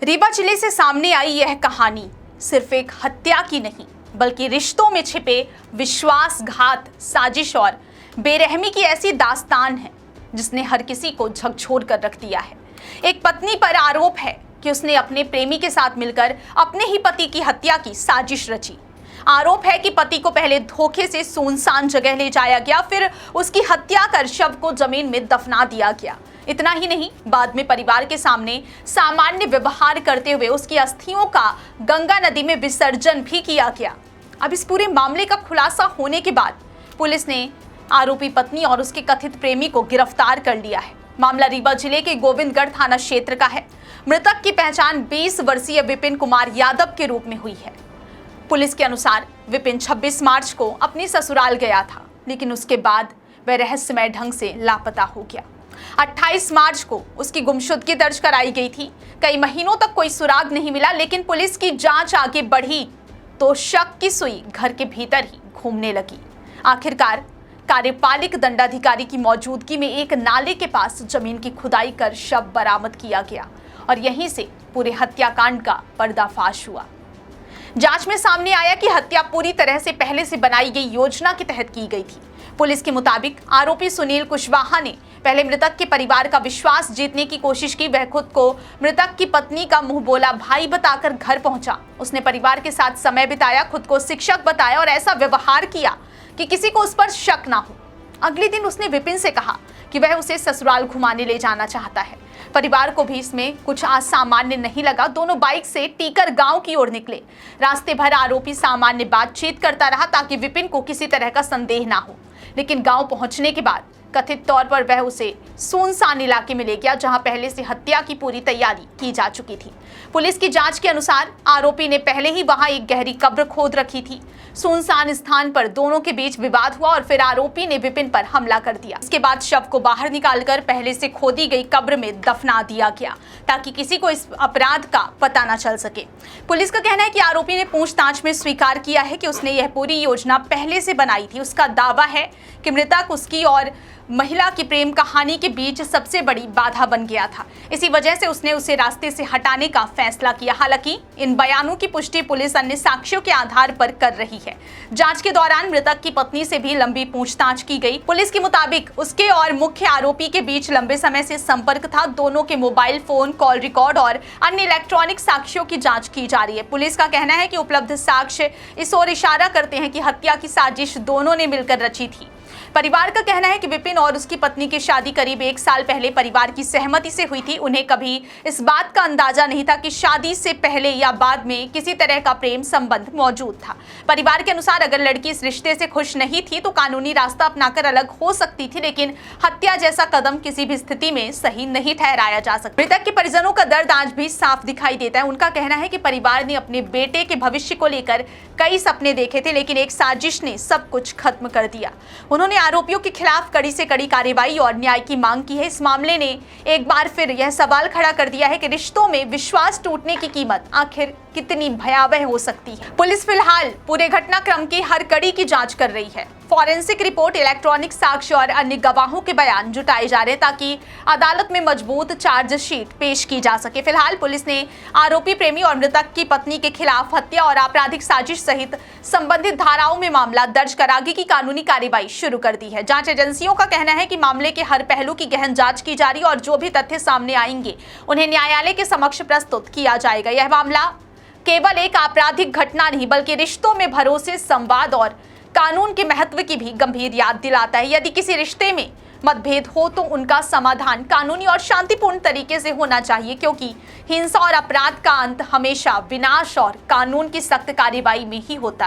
रीवा जिले से सामने आई यह कहानी सिर्फ एक हत्या की नहीं, बल्कि रिश्तों में छिपे विश्वासघात, साजिश और बेरहमी की ऐसी दास्तान है जिसने हर किसी को झकझोर कर रख दिया है। एक पत्नी पर आरोप है कि उसने अपने प्रेमी के साथ मिलकर अपने ही पति की हत्या की साजिश रची। आरोप है कि पति को पहले धोखे से सुनसान जगह ले जाया गया, फिर उसकी हत्या कर शव को जमीन में दफना दिया गया। इतना ही नहीं, बाद में परिवार के सामने सामान्य व्यवहार करते हुए उसकी अस्थियों का गंगा नदी में विसर्जन भी किया गया। अब इस पूरे मामले का खुलासा होने के बाद पुलिस ने आरोपी पत्नी और उसके कथित प्रेमी को गिरफ्तार कर लिया है। मामला रीवा जिले के गोविंदगढ़ थाना क्षेत्र का है। मृतक की पहचान 20 वर्षीय विपिन कुमार यादव के रूप में हुई है। पुलिस के अनुसार विपिन 26 मार्च को अपने ससुराल गया था, लेकिन उसके बाद वह रहस्यमय ढंग से लापता हो गया। 28 मार्च को उसकी गुमशुदगी दर्ज कराई गई थी। कई महीनों तक कोई सुराग नहीं मिला, लेकिन पुलिस की जांच आगे बढ़ी तो शक की सुई घर के भीतर ही घूमने लगी। आखिरकार कार्यपालिक दंडाधिकारी की मौजूदगी में एक नाले के पास जमीन की खुदाई कर शव बरामद किया गया और यहीं से पूरे हत्याकांड का पर्दाफाश हुआ। जांच में सामने आया कि हत्या पूरी तरह से पहले से बनाई गई योजना के तहत की गई थी। पुलिस के मुताबिक आरोपी सुनील कुशवाहा ने पहले मृतक के परिवार का विश्वास जीतने की कोशिश की। वह खुद को मृतक की पत्नी का मुंह बोला भाई बताकर घर पहुंचा। उसने परिवार के साथ समय बिताया, खुद को शिक्षक बताया और ऐसा व्यवहार किया कि किसी को उस पर शक ना हो। अगले दिन उसने विपिन से कहा कि वह उसे ससुराल घुमाने ले जाना चाहता है। परिवार को भी इसमें कुछ असामान्य नहीं लगा। दोनों बाइक से टीकर गांव की ओर निकले। रास्ते भर आरोपी सामान्य बातचीत करता रहा ताकि विपिन को किसी तरह का संदेह ना हो, लेकिन गांव पहुंचने के बाद कथित तौर पर वह उसे सुनसान इलाके में ले गया, जहां पहले से हत्या की पूरी तैयारी की जा चुकी थी। पुलिस की जांच के अनुसार आरोपी ने पहले ही वहां एक गहरी कब्र खोद रखी थी। सुनसान स्थान पर दोनों के बीच विवाद हुआ और फिर आरोपी ने विपिन पर हमला कर दिया। इसके बाद शव को बाहर निकालकर पहले से खोदी गई कब्र में दफना दिया गया ताकि किसी को इस अपराध का पता न चल सके। पुलिस का कहना है कि आरोपी ने पूछताछ में स्वीकार किया है कि उसने यह पूरी योजना पहले से बनाई थी। उसका दावा है कि मृतक उसकी और महिला की प्रेम कहानी के बीच सबसे बड़ी बाधा बन गया था। इसी वजह से उसने उसे रास्ते से हटाने का फैसला किया। हालांकि इन बयानों की पुष्टि पुलिस अन्य साक्ष्यों के आधार पर कर रही है। जांच के दौरान मृतक की पत्नी से भी लंबी पूछताछ की गई। पुलिस के मुताबिक उसके और मुख्य आरोपी के बीच लंबे समय से संपर्क था। दोनों के मोबाइल फोन, कॉल रिकॉर्ड और अन्य इलेक्ट्रॉनिक साक्ष्यों की जाँच की जा रही है। पुलिस का कहना है कि उपलब्ध साक्ष्य इस ओर इशारा करते हैं कि हत्या की साजिश दोनों ने मिलकर रची थी। परिवार का कहना है कि विपिन और उसकी पत्नी की शादी करीब 1 साल पहले परिवार की सहमति से हुई थी। उन्हें कभी इस बात का अंदाजा नहीं था कि शादी से पहले या बाद में किसी तरह का प्रेम संबंध मौजूद था। परिवार के अनुसार अगर लड़की इस रिश्ते से खुश नहीं थी तो कानूनी रास्ता अपनाकर अलग हो सकती थी, लेकिन हत्या जैसा कदम किसी भी स्थिति में सही नहीं ठहराया जा सकता। मृतक के परिजनों का दर्द आज भी साफ दिखाई देता है। उनका कहना है कि परिवार ने अपने बेटे के भविष्य को लेकर कई सपने देखे थे, लेकिन एक साजिश ने सब कुछ खत्म कर दिया। उन्होंने आरोपियों के खिलाफ कड़ी से कड़ी कार्रवाई और न्याय की मांग की है। इस मामले ने एक बार फिर यह सवाल खड़ा कर दिया है कि रिश्तों में विश्वास टूटने की कीमत आखिर कितनी भयावह हो सकती है। पुलिस फिलहाल पूरे घटनाक्रम की हर कड़ी की जांच कर रही है। फॉरेंसिक रिपोर्ट, इलेक्ट्रॉनिक साक्ष्य और अन्य गवाहों के बयान जुटाए जा रहे हैं ताकि अदालत में मजबूत चार्जशीट पेश की जा सके। फिलहाल पुलिस ने आरोपी प्रेमी और मृतक की पत्नी के खिलाफ हत्या और आपराधिक साजिश सहित संबंधित धाराओं में मामला दर्ज कर आगे की कानूनी कार्रवाई शुरू कर दी है। जांच एजेंसियों का कहना है कि मामले के हर पहलू की गहन जांच की जा रही है और जो भी तथ्य सामने आएंगे उन्हें न्यायालय के समक्ष प्रस्तुत किया जाएगा। यह मामला केवल एक आपराधिक घटना नहीं, बल्कि रिश्तों में भरोसे, संवाद और कानून के महत्व की भी गंभीर याद दिलाता है। यदि किसी रिश्ते में मतभेद हो तो उनका समाधान कानूनी और शांतिपूर्ण तरीके से होना चाहिए, क्योंकि हिंसा और अपराध का अंत हमेशा विनाश और कानून की सख्त कार्रवाई में ही होता है।